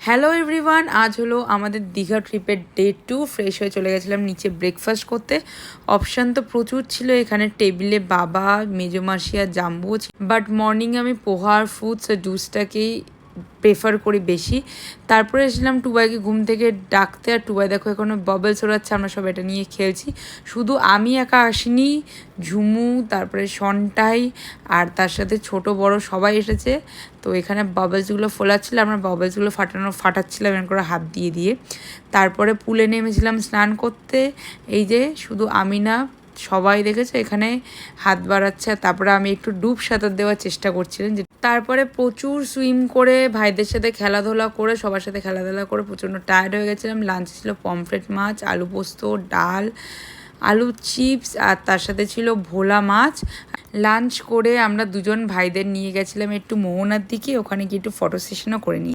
Hello everyone, আজ হলো আমাদের দীঘা ট্রিপের ডে 2। ফ্রেশ হয়ে চলে গেছিলাম নিচে ব্রেকফাস্ট করতে। অপশান তো প্রচুর ছিল এখানে, টেবিলে বাবা, মেজমাসি আর জাম্বু। বাট মর্নিং আমি পোহা আর ফ্রুটস আর জুসটাকেই প্রেফার করি বেশি। তারপরে এসেছিলাম টুবাইকে ঘুম থেকে ডাকতে, আর টুবাই দেখো এখনো বাবলস ওড়াচ্ছে, আমরা সব এটা নিয়ে খেলছি। শুধু আমি একা আসিনি, ঝুমু, তারপরে সন্টাই আর তার সাথে ছোট বড় সবাই এসেছে। তো এখানে বাবলসগুলো ফোলাচ্ছিল, আমরা বাবলসগুলো ফাটাচ্ছিলাম এরকম করে হাত দিয়ে দিয়ে। তারপরে পুলে নেমেছিলাম স্নান করতে। এই যে শুধু আমি না, সবাই দেখেছে এখানে হাত বাড়াচ্ছে। তারপরে আমি একটু ডুব সাঁতার দেওয়ার চেষ্টা করছিলাম। তারপরে প্রচুর সুইম করে, ভাইদের সাথে খেলাধুলা করে, সবার সাথে খেলাধুলা করে প্রচণ্ড টায়ার্ড হয়ে গেছিলাম। লাঞ্চে ছিল পমফ্রেট মাছ, আলু পোস্ত, ডাল, আলু চিপস আর তার সাথে ছিল ভোলা মাছ। লাঞ্চ করে আমরা দুজন ভাইদের নিয়ে গেছিলাম একটু মোহনার দিকে, ওখানে গিয়ে একটু ফটো সেশনও করে নিই।